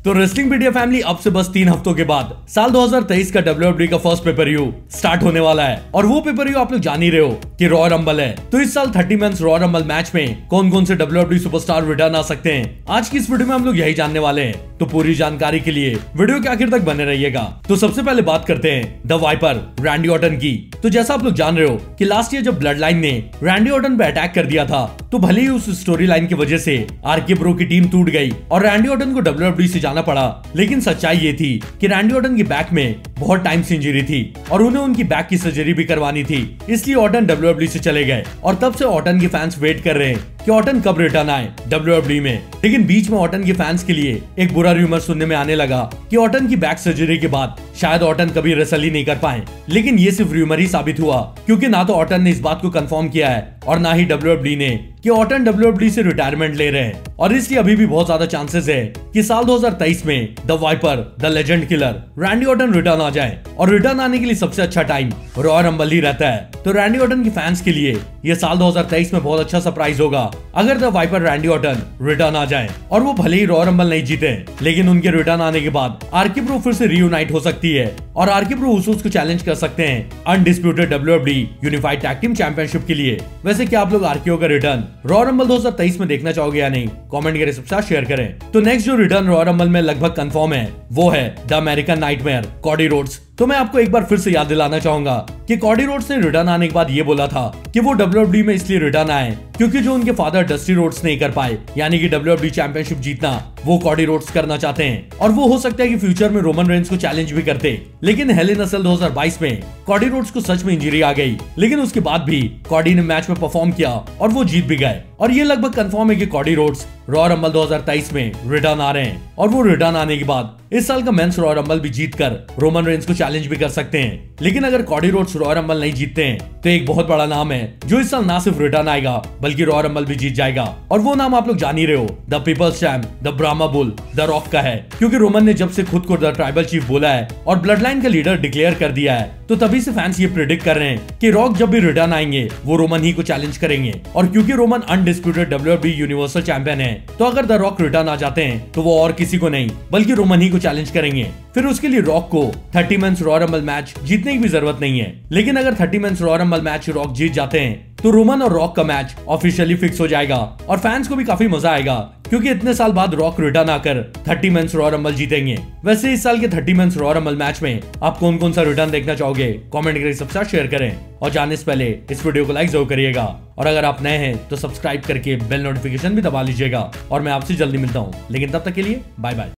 तो wrestling media family अब से बस 3 हफ्तों के बाद साल 2023 का WWE का फर्स्ट पेपर व्यू स्टार्ट होने वाला है और वो पेपर व्यू आप लोग जान ही रहे हो कि रॉयल रंबल है। तो इस साल 30 मेंस रॉयल रंबल मैच में कौन कौन से WWE सुपरस्टार रिटर्न आ सकते हैं, आज की इस वीडियो में हम लोग यही जानने वाले हैं। तो पूरी जानकारी के लिए वीडियो के आखिर तक बने रहिएगा। तो सबसे पहले बात करते हैं द वाइपर रैंडी ऑर्टन की। तो जैसा आप लोग जान रहे हो कि लास्ट ईयर जब ब्लड लाइन ने रैंडी ऑर्टन पे अटैक कर दिया था, तो भले ही उस स्टोरी लाइन की वजह से आरके ब्रो की टीम टूट गई और रैंडी ऑर्टन को WWE से जाना पड़ा, लेकिन सच्चाई ये थी कि रैंडी ऑर्टन की बैक में बहुत टाइम से इंजरी थी और उन्हें उनकी बैक की सर्जरी भी करवानी थी, इसलिए ऑर्टन WWE से चले गए। और तब से ऑर्टन के फैंस वेट कर रहे हैं कि ऑर्टन कब रिटर्न आए WWE में। लेकिन बीच में ऑर्टन के फैंस के लिए एक बुरा रूमर सुनने में आने लगा कि ऑर्टन की बैक सर्जरी के बाद शायद ऑर्टन कभी रेसल ही नहीं कर पाए। लेकिन ये सिर्फ रूमर ही साबित हुआ, क्योंकि ना तो ऑर्टन ने इस बात को कंफर्म किया है और ना ही WWE ने कि ऑर्टन WWE से रिटायरमेंट ले रहे हैं। और इसलिए अभी भी बहुत ज्यादा चांसेस है कि साल 2023 में the Viper the legend killer Randy Orton return आ जाए। और रिटर्न आने के लिए सबसे अच्छा टाइम रॉयल रंबल ही रहता है। तो रैंडी ऑर्टन के फैंस के लिए ये साल 2023 में बहुत अच्छा सरप्राइज होगा अगर the Viper Randy Orton return आ जाए। और वो भले ही रॉयल रंबल नहीं जीते, लेकिन उनके रिटर्न आने के बाद आरके ब्रो फिर से रीयूनाइट हो सकती है और आरके ब्रो उसूस को चैलेंज कर सकते हैं undisputed WWE unified tag team championship के लिए। वैसे क्या आप लोग आरकेओ का रिटर्न रॉयल रंबल 2023 में देखना चाहोगे या नहीं, कमेंट करके सबसे साथ शेयर करें। तो नेक्स्ट जो रिटर्न रॉयल रंबल में लगभग कंफर्म है वो है the American nightmare Cody Rhodes. तो मैं आपको एक बार फिर से याद दिलाना चाहूंगा कि कॉडी रोड्स ने रिटर्न आने के बाद ये बोला था कि वो WWE में इसलिए रिटर्न आए क्योंकि जो उनके फादर डस्टी रोड्स नहीं कर पाए, यानी कि WWE चैंपियनशिप जीतना, वो कॉडी रोड्स करना चाहते हैं। और वो हो सकता है कि फ्यूचर में रोमन रेंस को चैलेंज भी करते। लेकिन हेल इन अ सेल 2022 में कॉडी रोड्स को सच में इंजरी आ गई, लेकिन उसके बाद भी कॉडी ने मैच में परफॉर्म किया और वो जीत भी गए। और ये लगभग कंफर्म है कि कॉडी रोड्स रॉयल रंबल 2023 में रिटर्न आ रहे हैं। और वो रिटर्न आने के बाद इस साल का मेंस रॉयल रंबल भी जीतकर रोमन रेंस को चैलेंज भी कर सकते हैं। लेकिन अगर कॉडी रोड्स रॉयल रंबल नहीं जीतते हैं तो एक बहुत बड़ा नाम है जो इस साल ना सिर्फ रिटर्न आएगा बल्कि रॉयल रंबल भी जीत जाएगा। और वो नाम आप लोग जान ही रहे हो, the people's champ, the Brahma bull, the Rock का है। क्योंकि रोमन ने जब से खुद को द ट्राइबल चीफ बोला है और ब्लड लाइन का लीडर डिक्लेयर कर दिया है, तो तभी से फैंस ये प्रेडिक्ट कर रहे हैं कि रॉक जब भी रिटर्न आएंगे वो रोमन ही को चैलेंज करेंगे। और क्योंकि Roman undisputed WWE universal champion है, तो अगर द रॉक रिटर्न आ जाते हैं तो वो और किसी को नहीं बल्कि रोमन ही को चैलेंज करेंगे। फिर उसके लिए रॉक को 30 मेंस रॉयल रंबल मैच जीतने की भी जरूरत नहीं है। लेकिन अगर 30 men's Royal Rumble match Rock जीत जाते हैं तो रोमन और रॉक का मैच ऑफिशियली फिक्स हो जाएगा और फैंस को भी काफी मजा आएगा, क्योंकि इतने साल बाद रॉक रिटर्न आकर 30 मेंस रॉयल रंबल जीतेंगे। वैसे इस साल के 30 मेंस रॉयल रंबल मैच में आप कौन कौन सा रिटर्न देखना चाहोगे, कमेंट करके सबसे शेयर करें। और जाने से पहले इस वीडियो को लाइक जरूर करिएगा और अगर आप नए हैं तो सब्सक्राइब करके बेल नोटिफिकेशन भी दबा लीजिएगा। और मैं आपसे जल्दी मिलता हूँ, लेकिन तब तक के लिए बाय बाय।